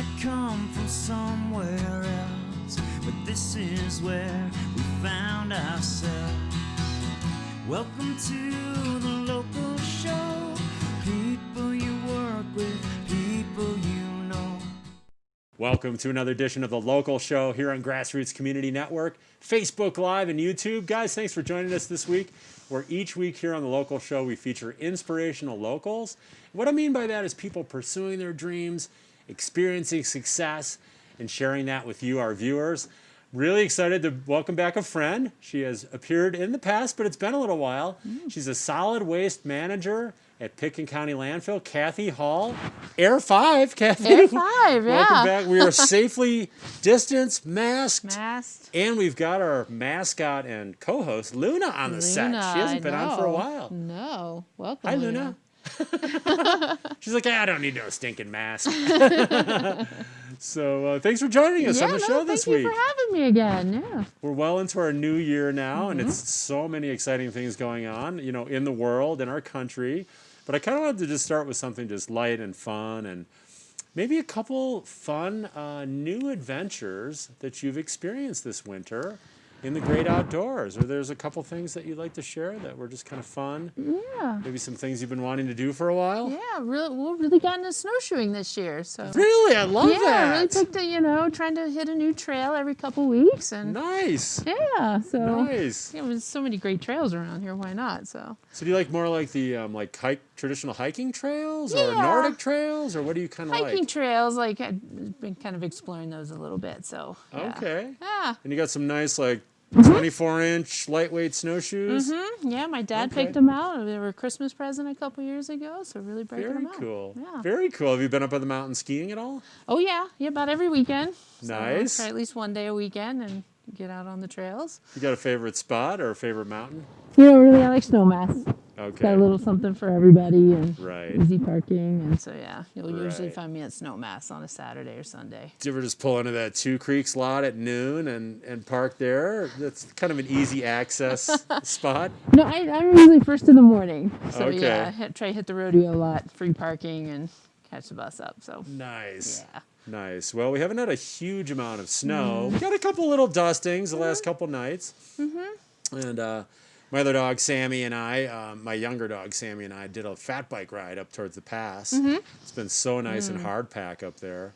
have come from somewhere else, but this is where we found ourselves. Welcome to the local show. People you work with, people you know. Welcome to another edition of the Local Show here on GrassRoots Community Network, Facebook Live, and YouTube. Guys, thanks for joining us this week, where each week here on the Local Show we feature inspirational locals. What I mean by that is people pursuing their dreams, experiencing success, and sharing that with you, our viewers. Really excited to welcome back a friend. She has appeared in the past, but it's been a little while. She's a solid waste manager at Picken County Landfill, Cathy Hall. Air 5, Cathy. Air 5, yeah. Welcome back. We are safely distanced, masked, Masked. and we've got our mascot and co-host, Luna, on the set. She hasn't been on for a while. No. Welcome, Hi, Luna. She's like, I don't need no stinking mask. So thanks for joining us on the show this week. Thank you for having me again. Yeah. We're well into our new year now, and it's so many exciting things going on, you know, in the world, in our country. But I kind of wanted to just start with something just light and fun, and maybe a couple fun new adventures that you've experienced this winter in the great outdoors. Or there's a couple things that you'd like to share that were just kind of fun. Yeah. Maybe some things you've been wanting to do for a while. Yeah, we've really gotten into snowshoeing this year. So Really? I love that. Yeah, really picked a, trying to hit a new trail every couple weeks. And Nice. yeah, so Nice. yeah, there's so many great trails around here. Why not? So So do you like more like the traditional hiking trails or Yeah. Nordic trails, or what do you kind of hiking like? trails, like I've been kind of exploring those a little bit. So yeah. Okay. Yeah. And you got some nice 24-inch lightweight snowshoes. Yeah, my dad Okay. picked them out. They were a Christmas present a couple years ago, so really breaking Very them out. cool. Yeah. Very cool. Have you been up on the mountain skiing at all? Oh yeah, about every weekend. So Nice. try at least one day a weekend and get out on the trails. You got a favorite spot or a favorite mountain? Really, I like Snowmass. Okay. Got a little something for everybody and Right. easy parking, and so yeah, you'll usually Right. find me at Snowmass on a Saturday or Sunday. Do you ever just pull into that Two Creeks lot at noon and park there? That's kind of an easy access spot. No, I'm usually first in the morning. So Okay. yeah, try to hit the rodeo lot, free parking, and catch the bus up. So Nice. yeah. Nice. Well, we haven't had a huge amount of snow. We got a couple little dustings the last couple nights. And my other dog, Sammy, and I, my younger dog, Sammy, and I did a fat bike ride up towards the pass. It's been so nice and hard pack up there.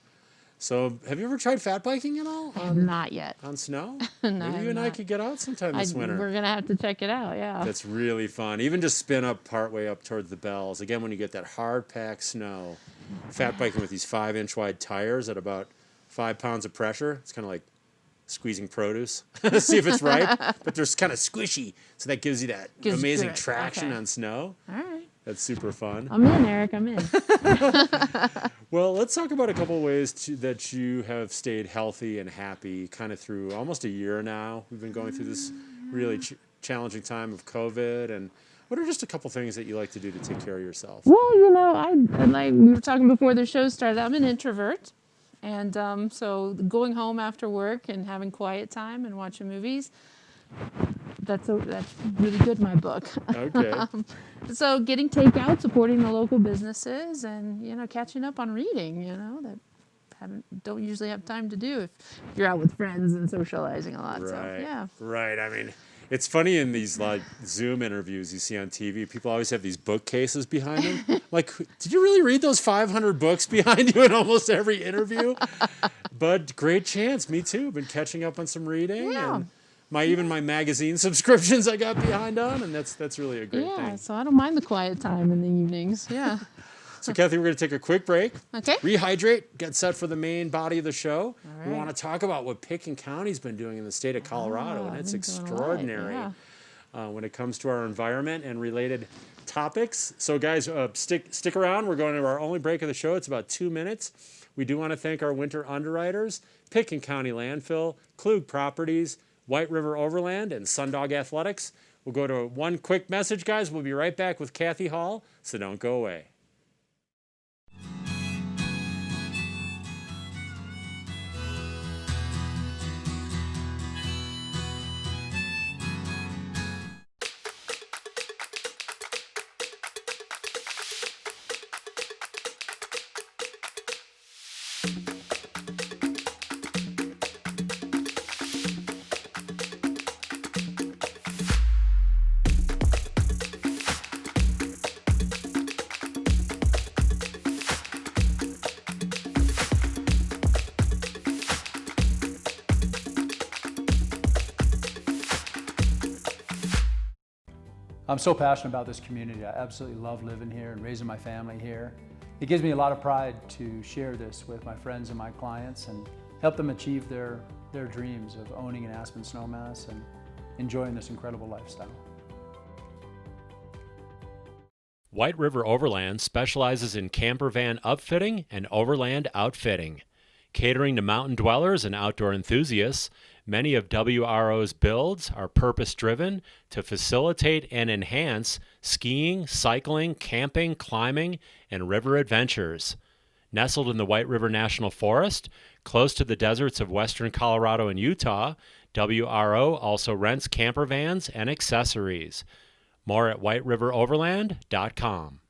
So have you ever tried fat biking at all Not yet. on snow? No, Maybe you and I not. could get out sometime this winter. We're gonna have to check it out. Yeah. That's really fun. Even just spin up partway up towards the Bells. Again, when you get that hard packed snow, fat biking with these 5-inch wide tires at about 5 pounds of pressure. It's kind of like squeezing produce, see if it's ripe, but they're kind of squishy. So that gives you that Gives amazing grip. traction Okay. on snow. All right. That's super fun. I'm in, Eric. I'm in. Well, let's talk about a couple ways that you have stayed healthy and happy kind of through almost a year now. We've been going through this really challenging time of COVID. And what are just a couple things that you like to do to take care of yourself? Well, I like we were talking before the show started. I'm an introvert, and so going home after work and having quiet time and watching movies, that's really good in my book. Okay. So getting takeout, supporting the local businesses, and catching up on reading. That don't usually have time to do if you're out with friends and socializing a lot. Right. So yeah. Right. I mean, it's funny in these Zoom interviews you see on TV, people always have these bookcases behind them. Like, did you really read those 500 books behind you in almost every interview? But great chance. Me too. Been catching up on some reading. Yeah. And even my magazine subscriptions I got behind on, and that's really a great Yeah. thing. So I don't mind the quiet time in the evenings. Yeah. So, Cathy, we're going to take a quick break. Okay. Rehydrate, get set for the main body of the show. We right. want to talk about what Picken County's been doing in the state of Colorado, and it's been doing a lot, extraordinary when it comes to our environment and related topics. So, guys, stick around. We're going to our only break of the show. It's about 2 minutes. We do want to thank our winter underwriters, Picken County Landfill, Klug Properties, White River Overland, and Sundog Athletics. We'll go to one quick message, guys. We'll be right back with Cathy Hall, so don't go away. I'm so passionate about this community. I absolutely love living here and raising my family here. It gives me a lot of pride to share this with my friends and my clients and help them achieve their dreams of owning an Aspen snowmass and enjoying this incredible lifestyle. White River Overland specializes in camper van upfitting and overland outfitting. Catering to mountain dwellers and outdoor enthusiasts, many of WRO's builds are purpose-driven to facilitate and enhance skiing, cycling, camping, climbing, and river adventures. Nestled in the White River National Forest, close to the deserts of western Colorado and Utah, WRO also rents camper vans and accessories. More at whiteriveroverland.com.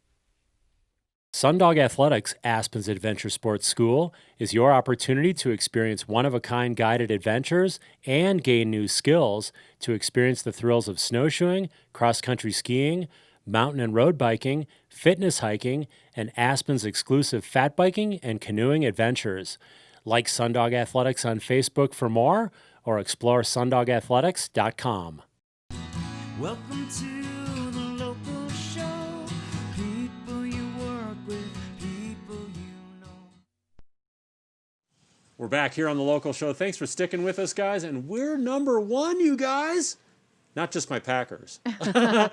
Sundog Athletics Aspen's Adventure Sports School is your opportunity to experience one-of-a-kind guided adventures and gain new skills to experience the thrills of snowshoeing, cross-country skiing, mountain and road biking, fitness hiking, and Aspen's exclusive fat biking and canoeing adventures. Like Sundog Athletics on Facebook for more, or explore sundogathletics.com. Welcome to the local show. People you work with, people you know. We're back here on the local show. Thanks for sticking with us, guys. And we're number one, you guys. Not just my Packers. But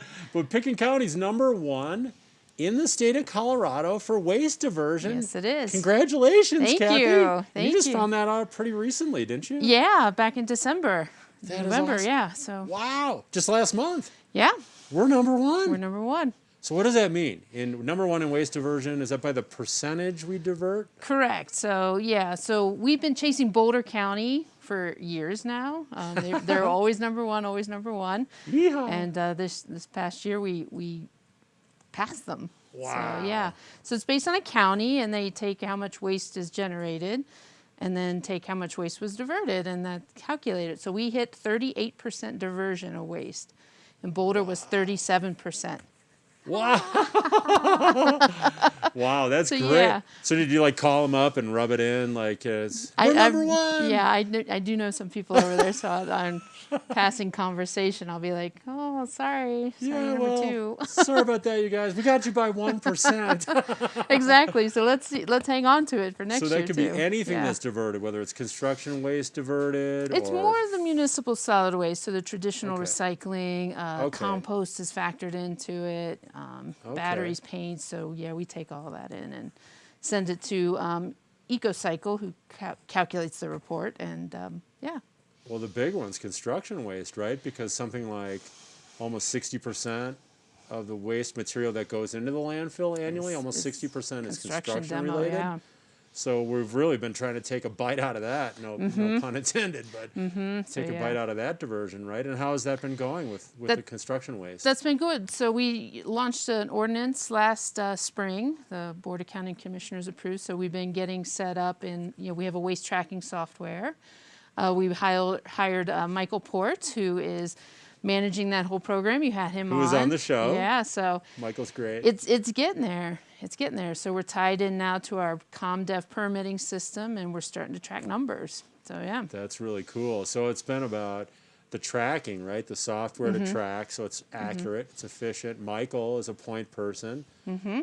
Picken County's number one in the state of Colorado for waste diversion. Yes, it is. Congratulations, Thank Cathy. you. Thank you just you. found that out pretty recently, didn't you? Yeah, back in December. That is November, awesome. yeah. So Wow. Just last month. yeah, We're number one. we're number one. So what does that mean? In number one in waste diversion, is that by the percentage we divert? Correct. So yeah, so we've been chasing Boulder County for years now. They're always number one, always number one. Yeehaw. And this past year we passed them. Wow. So yeah, so it's based on a county, and they take how much waste is generated, and then take how much waste was diverted, and that calculated. So we hit 38% diversion of waste, and Boulder was 37%. Wow. Wow, that's So, great. yeah. So did you like call them up and rub it in like we're number one? Yeah, I do know some people over there, so I'm passing conversation. I'll be like, oh, sorry, number two. Sorry about that, you guys. We got you by 1%. Exactly. So let's hang on to it for next So year. that could be too. anything Yeah. that's diverted, whether it's construction waste diverted It's or more of the municipal solid waste, so the traditional Okay. recycling, Okay. compost is factored into it, batteries, paints. So yeah, we take all that in and send it to EcoCycle, who calculates the report, and yeah. Well, the big one's construction waste, right? Because something like almost 60% of the waste material that goes into the landfill annually, almost 60% is construction demo, related. yeah. So we've really been trying to take a bite out of that. No pun intended, but take a yeah. bite out of that diversion, right? And how has that been going with the construction waste? That's been good. So we launched an ordinance last spring. The Board of County Commissioners approved. So we've been getting set up in, we have a waste tracking software. We hired Michael Port, who is managing that whole program. You had him Who was on the show. Yeah, so Michael's great. it's getting there. It's getting there. So we're tied in now to our ComDev permitting system, and we're starting to track numbers. So yeah. That's really cool. So it's been about the tracking, right? The software to track, so it's accurate, it's efficient. Michael is a point person,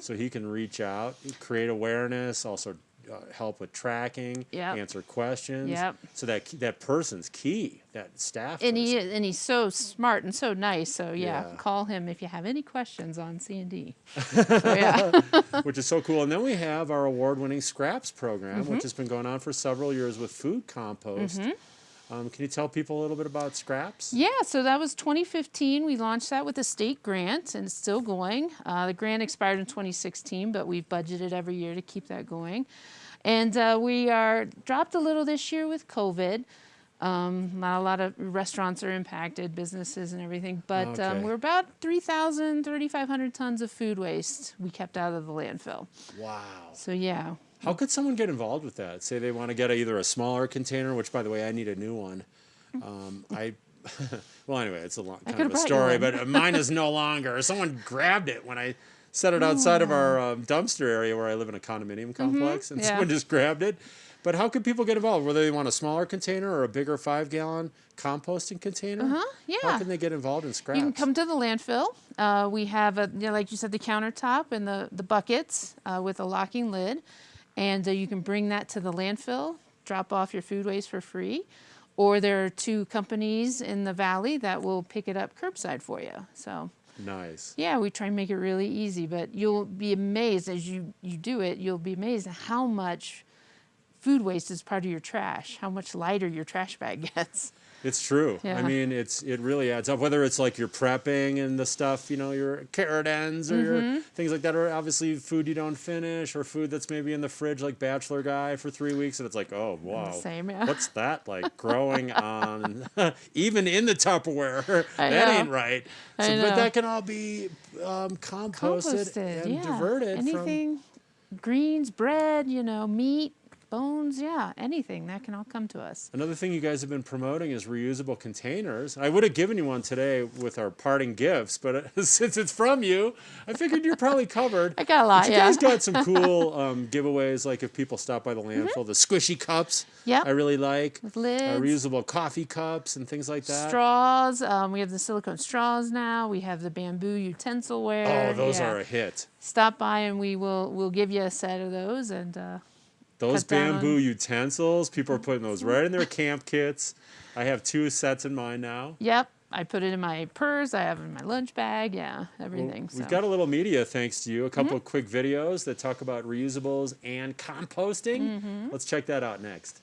so he can reach out, create awareness, also help with tracking, Yep. answer questions. Yep. So that person's key, that staff And person. he's so smart and so nice. So yeah, Yeah. call him if you have any questions on C&D. So yeah. Which is so cool. And then we have our award-winning Scraps program, which has been going on for several years with food compost. Can you tell people a little bit about Scraps? Yeah, so that was 2015. We launched that with a state grant, and it's still going. The grant expired in 2016, but we've budgeted every year to keep that going. And we are dropped a little this year with COVID. Not a lot of restaurants are impacted, businesses and everything, but Okay. we're about 3,500 tons of food waste we kept out of the landfill. Wow. So yeah. How could someone get involved with that? Say they want to get either a smaller container, which, by the way, I need a new one. Well, anyway, it's a long kind could've of a brought you story, one. but mine is no longer. Someone grabbed it when I set it outside of our dumpster area where I live in a condominium complex, and someone just grabbed it. But how could people get involved? Whether they want a smaller container or a bigger 5-gallon composting container? Yeah. How can they get involved in scraps? You can come to the landfill. We have, like you said, the countertop and the buckets with a locking lid. And you can bring that to the landfill, drop off your food waste for free. Or there are 2 companies in the valley that will pick it up curbside for you. So nice. Yeah, we try and make it really easy. But you'll be amazed as you do it. You'll be amazed at how much food waste is part of your trash, how much lighter your trash bag gets. It's true. Yeah. I mean, it really adds up. Whether it's like your prepping and the stuff, your carrot ends or your things like that, or obviously food you don't finish, or food that's maybe in the fridge like Bachelor Guy for 3 weeks, and it's like, oh wow, Same, yeah. What's that like growing on, even in the Tupperware? That ain't right. So, but that can all be composted and diverted. Anything, greens, bread, meat. Bones, anything. That can all come to us. Another thing you guys have been promoting is reusable containers. I would have given you one today with our parting gifts, but since it's from you, I figured you're probably covered. I got a lot, but you guys got some cool giveaways, like if people stop by the landfill, the squishy cups I really like. With lids. Reusable coffee cups and things like that. Straws. We have the silicone straws now. We have the bamboo utensilware. Oh, those are a hit. Stop by and we'll give you a set of those and... Those bamboo utensils, people are putting those right in their camp kits. I have 2 sets in mine now. Yep. I put it in my purse. I have it in my lunch bag. Yeah, everything. Well, we've got a little media thanks to you. A couple of quick videos that talk about reusables and composting. Let's check that out next.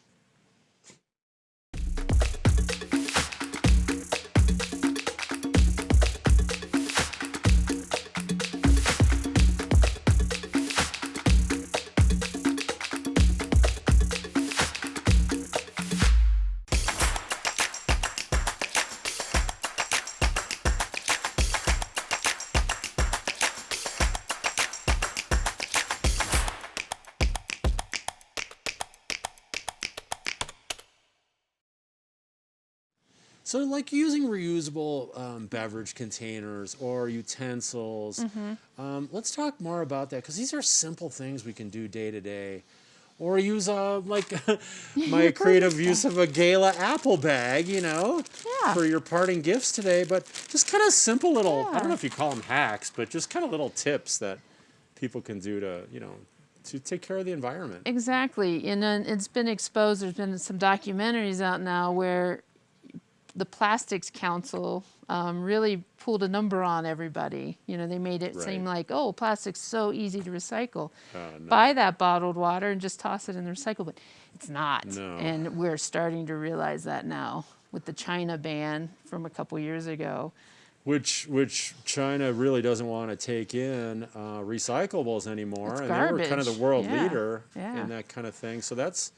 So like using reusable beverage containers or utensils, let's talk more about that, because these are simple things we can do day to day. Or use like my creative use of a gala apple bag, for your parting gifts today. But just kind of simple little, I don't know if you call them hacks, but just kind of little tips that people can do to, to take care of the environment. Exactly. And then it's been exposed. There's been some documentaries out now where the Plastics Council really pulled a number on everybody. They made it seem like, oh, plastic's so easy to recycle. No. Buy that bottled water and just toss it in the recycle bin. It's not. No. And we're starting to realize that now with the China ban from a couple years ago. Which China really doesn't want to take in recyclables anymore. It's and garbage. They were kind of the world leader in that kind of thing. So that's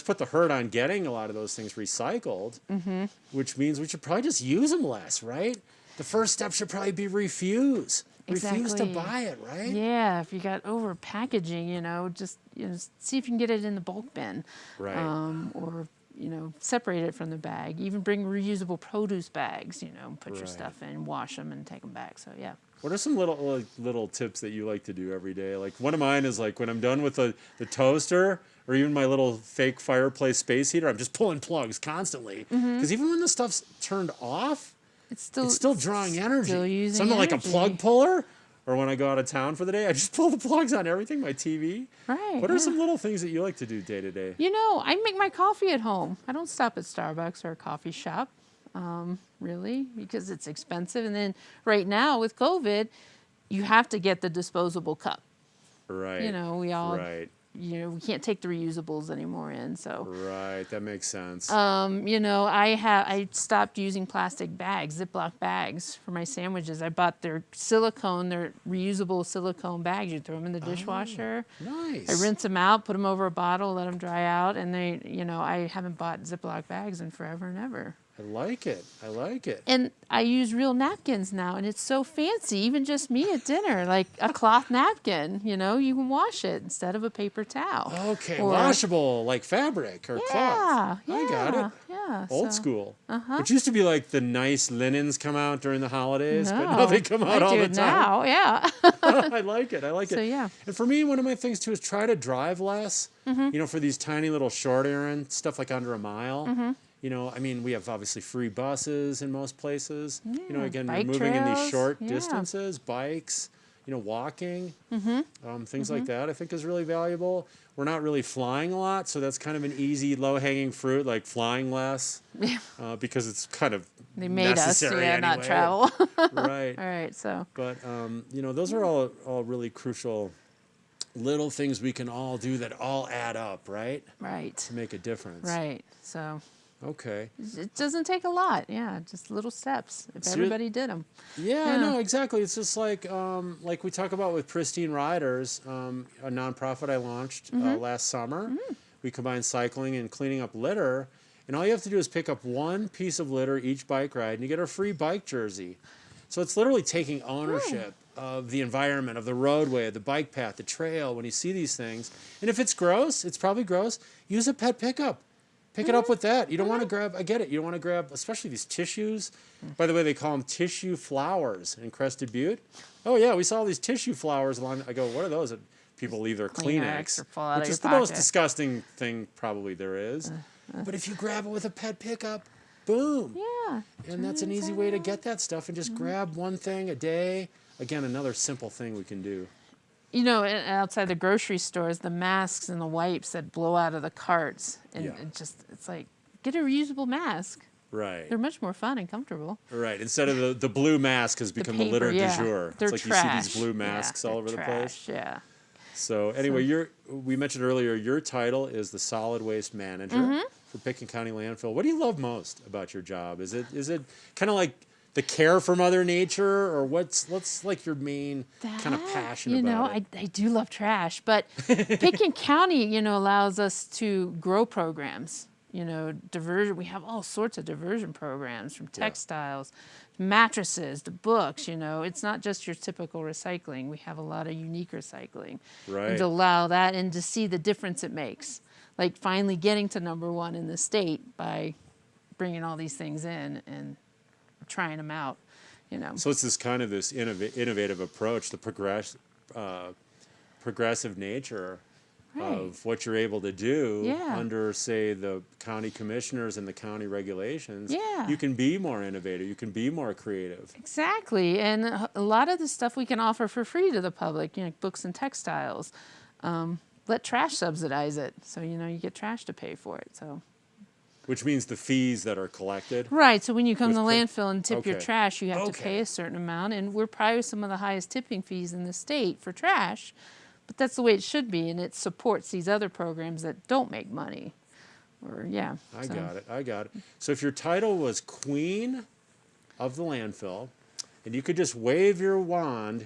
put the hurt on getting a lot of those things recycled, which means we should probably just use them less, right? The first step should probably be refuse. Exactly. Refuse to buy it, right? Yeah, if you got over packaging, just see if you can get it in the bulk bin. Right. Or separate it from the bag. Even bring reusable produce bags, put your stuff in, wash them, and take them back. So, yeah. What are some little tips that you like to do every day? Like one of mine is like when I'm done with the toaster or even my little fake fireplace space heater, I'm just pulling plugs constantly. Because even when the stuff's turned off, it's still drawing energy. Still using Something energy. like a plug puller, or when I go out of town for the day, I just pull the plugs on everything, my TV. Right. What are some little things that you like to do day to day? I make my coffee at home. I don't stop at Starbucks or a coffee shop, really, because it's expensive. And then right now with COVID, you have to get the disposable cup. Right. We all... Right. We can't take the reusables anymore in, so. Right, that makes sense. I stopped using plastic bags, Ziploc bags for my sandwiches. I bought their reusable silicone bags. You throw them in the dishwasher. Nice. I rinse them out, put them over a bottle, let them dry out, and I haven't bought Ziploc bags in forever and ever. I like it. And I use real napkins now, and it's so fancy, even just me at dinner, like a cloth napkin, you can wash it instead of a paper towel. Okay, washable, like fabric or cloth. Yeah, I got it. Yeah, Yeah. Old school. Which used to be like the nice linens come out during the holidays, but now they come out all the time. Now, yeah. I like it. I like it. So, yeah. And for me, one of my things too is try to drive less. You know, for these tiny little short errand stuff like under a mile. You know, I mean, we have obviously free buses in most places. Yeah, You know, again, bike you're moving in these trails, short yeah. distances, bikes. You know, walking, things like that, I think is really valuable. We're not really flying a lot, so that's kind of an easy, low-hanging fruit, like flying less, because it's kind of They made us, necessary anyway. not travel. Right. All right, so. But, you know, those are all really crucial little things we can all do that all add up, right? Right. To make a difference. Right, so. Okay. It doesn't take a lot, yeah, just little steps if everybody did them. Yeah, no, exactly. It's just like we talk about with Pristine Riders, a nonprofit I launched last summer. We combine cycling and cleaning up litter, and all you have to do is pick up one piece of litter each bike ride, and you get a free bike jersey. So it's literally taking ownership of the environment, of the roadway, of the bike path, the trail, when you see these things. And if it's gross, it's probably gross, use a pet pickup. Pick it up with that. You don't want to grab, I get it, you don't want to grab, especially these tissues. By the way, they call them tissue flowers in Crested Butte. Oh, yeah, we saw all these tissue flowers along. I go, what are those? People leave their Kleenex, or fall out which of is your the most pocket. disgusting thing probably there is. But if you grab it with a pet pickup, boom. Yeah. And that's an easy way to get that stuff and just grab one thing a day. Again, another simple thing we can do. You know, outside the grocery stores, the masks and the wipes that blow out of the carts, and it's like, get a reusable mask. Right. They're much more fun and comfortable. Right. Instead of the blue mask has become the litter du jour. They're it's like trash. you see these blue masks all over the place. Yeah. So anyway, we mentioned earlier your title is the Solid Waste Manager for Picken County Landfill. What do you love most about your job? Is it kind of like the care for Mother Nature, or what's like your main kind of passion about it? I do love trash, but Picken County, allows us to grow programs. Diversion. We have all sorts of diversion programs, from textiles, mattresses, to books. It's not just your typical recycling. We have a lot of unique recycling. Right. And to allow that and to see the difference it makes, like finally getting to #1 in the state by bringing all these things in and trying them out. So it's this kind of this innovative approach, the progressive nature. Right. Of what you're able to do Yeah. under, say, the county commissioners and the county regulations. Yeah. You can be more innovative. You can be more creative. Exactly, and a lot of the stuff we can offer for free to the public, like books and textiles. Let trash subsidize it, so you get trash to pay for it. So. Which means the fees that are collected. Right, so when you come to the With landfill and tip your Okay. trash, you have to Okay. pay a certain amount, and we're probably some of the highest tipping fees in the state for trash. But that's the way it should be, and it supports these other programs that don't make money. I got it. So if your title was Queen of the Landfill, and you could just wave your wand,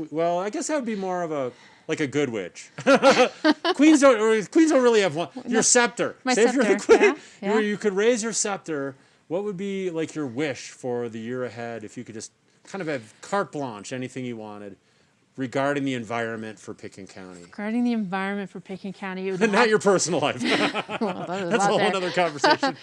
well, I guess that would be more of a good witch. Queens don't really have one. Your scepter. My Say if you're the scepter, queen, yeah. you could raise your scepter. What would be like your wish for the year ahead if you could just kind of have carte blanche, anything you wanted? Regarding the environment for Picken County. Regarding the environment for Picken County, it would Not your personal life. well, That's a whole other conversation.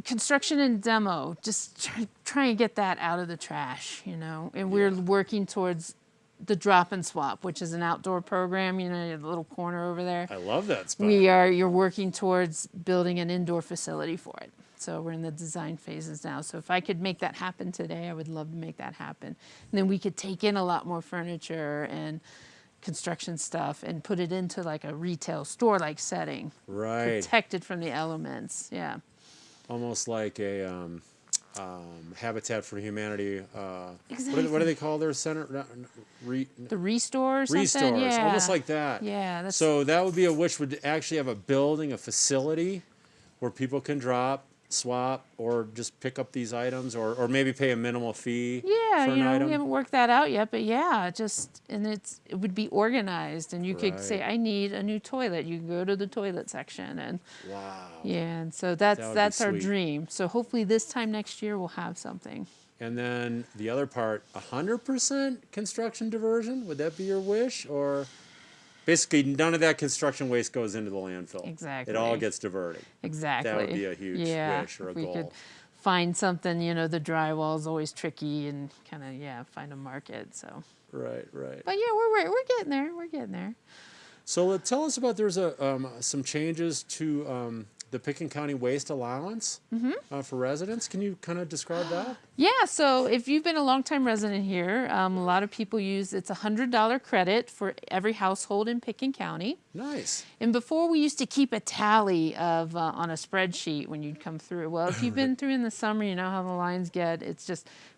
Construction and demo, just try and get that out of the trash, And we're working towards the drop and swap, which is an outdoor program, the little corner over there. I love that spot. You're working towards building an indoor facility for it. So we're in the design phases now. So if I could make that happen today, I would love to make that happen. And then we could take in a lot more furniture and construction stuff and put it into like a retail store-like setting. Right. Protected from the elements, yeah. Almost like a Habitat for Humanity. Exactly. What do they call their center? The Restore or something? Restores. Yeah. Almost like that. Yeah. So that would be a wish, would actually have a building, a facility where people can drop, swap, or just pick up these items, or maybe pay a minimal fee Yeah, for an item. we haven't worked that out yet, but yeah, it would be organized, and you could say, Right. I need a new toilet. You can go to the toilet section, and Wow. yeah, and so would that's be our sweet. dream. So hopefully this time next year we'll have something. And then the other part, 100% construction diversion, would that be your wish, or? Basically, none of that construction waste goes into the landfill. Exactly. It all gets diverted. Exactly. That would be a huge wish or a if we goal. could find something, the drywall is always tricky and kind of, find a market. So. Right. But yeah, we're getting there. We're getting there. So tell us about there's some changes to the Picken County Waste Allowance for residents. Can you kind of describe that? Yeah, so if you've been a longtime resident here, a lot of people it's a $100 credit for every household in Picken County. Nice. And before we used to keep a tally of on a spreadsheet when you'd come through. Well, if you've been through in the summer, you know how the lines get. It's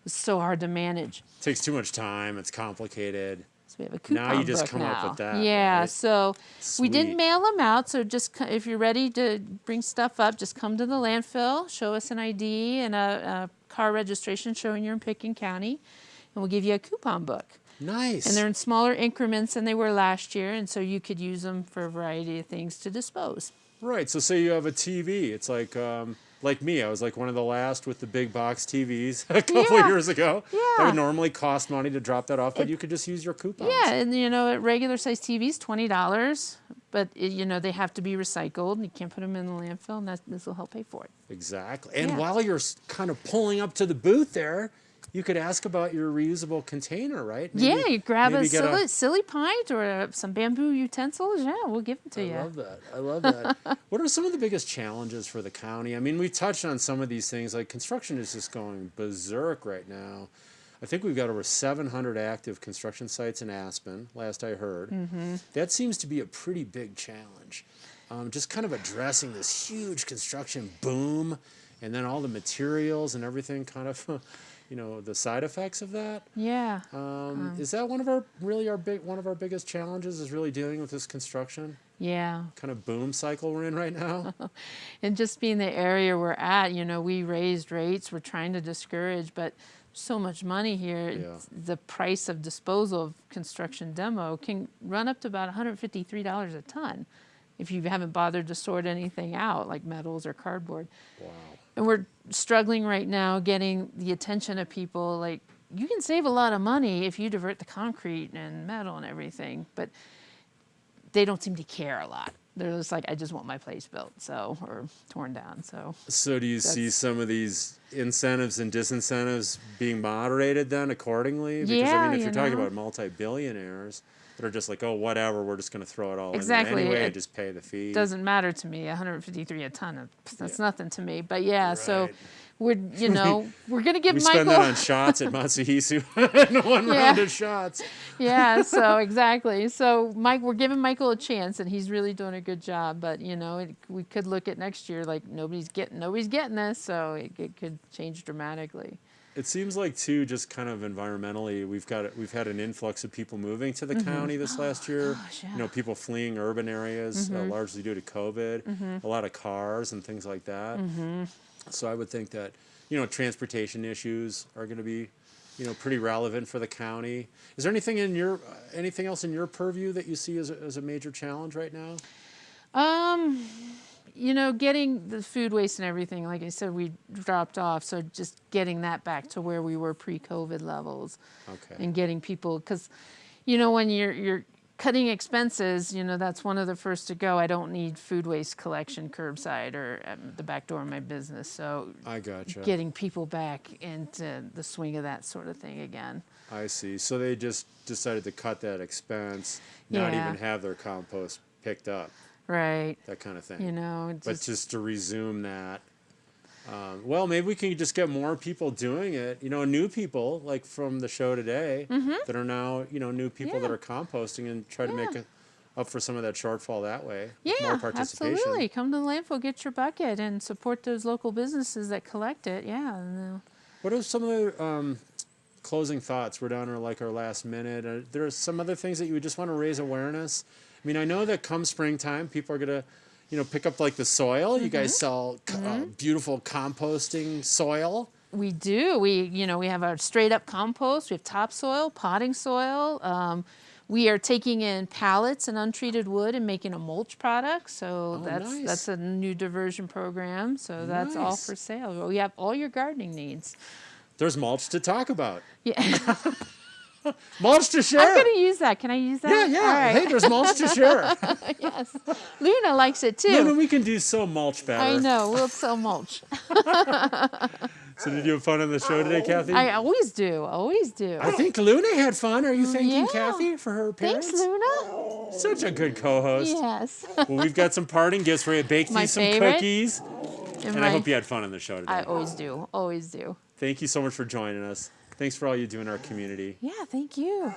so hard to manage. Takes too much time. It's complicated. So we have a coupon Now you just book come now. up with that. Yeah, right? so we didn't Sweet. mail them out. So just if you're ready to bring stuff up, just come to the landfill, show us an ID and a car registration showing you're in Picken County, and we'll give you a coupon book. Nice. And they're in smaller increments than they were last year, and so you could use them for a variety of things to dispose. Right. So say you have a TV. It's like me. I was like one of the last with the big box TVs a couple Yeah. years ago. Yeah. That would normally cost money to drop that off, but you could just use your coupons. Yeah, and at regular size TVs, $20, but they have to be recycled. You can't put them in the landfill, and this will help pay for it. Exactly. And Yeah. while you're kind of pulling up to the booth there, you could ask about your reusable container, right? Yeah, you grab a maybe get silly pint or some bamboo utensils. Yeah, we'll give them to you. I love that. I love that. What are some of the biggest challenges for the county? I mean, we touched on some of these things. Like construction is just going berserk right now. I think we've got over 700 active construction sites in Aspen, last I heard. That seems to be a pretty big challenge. Just kind of addressing this huge construction boom and then all the materials and everything kind of... the side effects of that. Yeah. Is that one of our biggest challenges is really dealing with this construction Yeah. kind of boom cycle we're in right now? And just being the area we're at, we raised rates. We're trying to discourage, but so much money here. Yeah. The price of disposal of construction demo can run up to about $153 a ton if you haven't bothered to sort anything out, like metals or cardboard. Wow. And we're struggling right now getting the attention of people. Like, you can save a lot of money if you divert the concrete and metal and everything, but they don't seem to care a lot. They're just like, I just want my place built, or torn down. So do you see some of these incentives and disincentives being moderated then accordingly? Because Yeah, if you're talking about multi-billionaires that are just like, oh, whatever, we're just going to throw it all Exactly. in there anyway It and just pay the fee. doesn't matter to me. 153 a ton. That's nothing to me. But yeah, so Right. we're we're gonna give We Michael. spend that on shots at Matsuhisu. One round of shots. Yeah, so exactly. So we're giving Michael a chance, and he's really doing a good job. But we could look at next year like nobody's getting this, so it could change dramatically. It seems like too, just kind of environmentally, we've had an influx of people moving to the county this last year. Gosh, yeah. People fleeing urban areas largely due to COVID. A lot of cars and things like that. So I would think that transportation issues are going to be pretty relevant for the county. Is there anything else in your purview that you see as a major challenge right now? Getting the food waste and everything, like I said, we dropped off. So just getting that back to where we were pre-COVID levels. Okay. And getting people, because, when you're cutting expenses, that's one of the first to go. I don't need food waste collection curbside or at the back door of my business. So I gotcha. Getting people back into the swing of that sort of thing again. I see. So they just decided to cut that expense, not Yeah. even have their compost picked up. Right. That kind of thing. Just, But just to resume that, maybe we can just get more people doing it. New people like from the show today that are now new people that are composting and try to make up for some of that shortfall that way. With more participation. Absolutely. Come to the landfill, get your bucket, and support those local businesses that collect it. Yeah. What are some of the closing thoughts? We're down to our last minute. There are some other things that you would just want to raise awareness. I mean, I know that come springtime, people are going to, pick up the soil. You guys sell beautiful composting soil. We do. We have our straight up compost. We have topsoil, potting soil. We are taking in pallets and untreated wood and making a mulch product. So that's a new diversion program. So that's all for sale. We have all your gardening needs. There's mulch to talk about. Yeah. Mulch to share. I'm going to use that. Can I use that? Yeah. All right. Hey, there's mulch to share. Yes. Luna likes it too. Luna, we can do so mulch better. I know. We'll sell mulch. So did you have fun on the show today, Cathy? I always do. Always do. I think Luna had fun. Are you thanking Yeah. Cathy for her appearance? Thanks, Luna. Such a good co-host. Yes. Well, we've got some parting gifts for you. Baked My you some favorite. cookies. And I hope you had fun on the show today. I always do. Always do. Thank you so much for joining us. Thanks for all you do in our community. Yeah, thank you.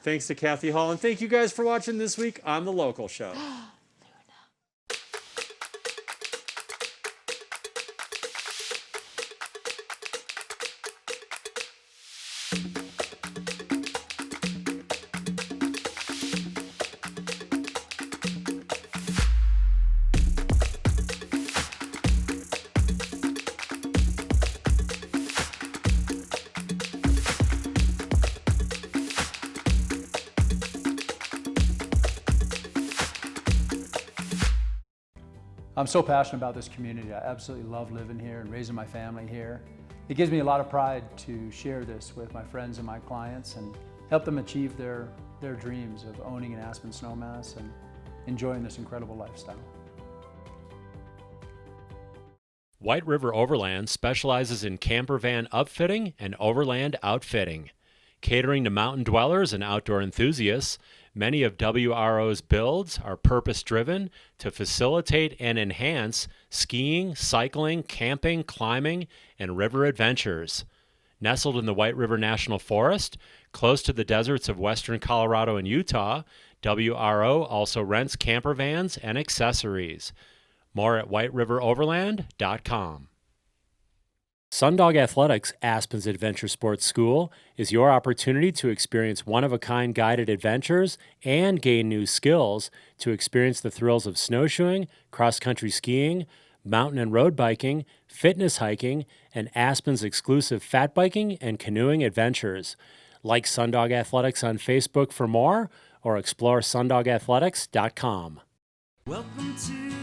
Thanks to Cathy Hall, and thank you guys for watching this week on The Local Show. I'm so passionate about this community. I absolutely love living here and raising my family here. It gives me a lot of pride to share this with my friends and my clients and help them achieve their dreams of owning an Aspen snowmass and enjoying this incredible lifestyle. White River Overland specializes in camper van upfitting and overland outfitting. Catering to mountain dwellers and outdoor enthusiasts, many of WRO's builds are purpose-driven to facilitate and enhance skiing, cycling, camping, climbing, and river adventures. Nestled in the White River National Forest, close to the deserts of western Colorado and Utah, WRO also rents camper vans and accessories. More at whiteriveroverland.com. Sundog Athletics, Aspen's Adventure Sports School, is your opportunity to experience one-of-a-kind guided adventures and gain new skills to experience the thrills of snowshoeing, cross-country skiing, mountain and road biking, fitness hiking, and Aspen's exclusive fat biking and canoeing adventures. Like Sundog Athletics on Facebook for more, or explore sundogathletics.com. Welcome to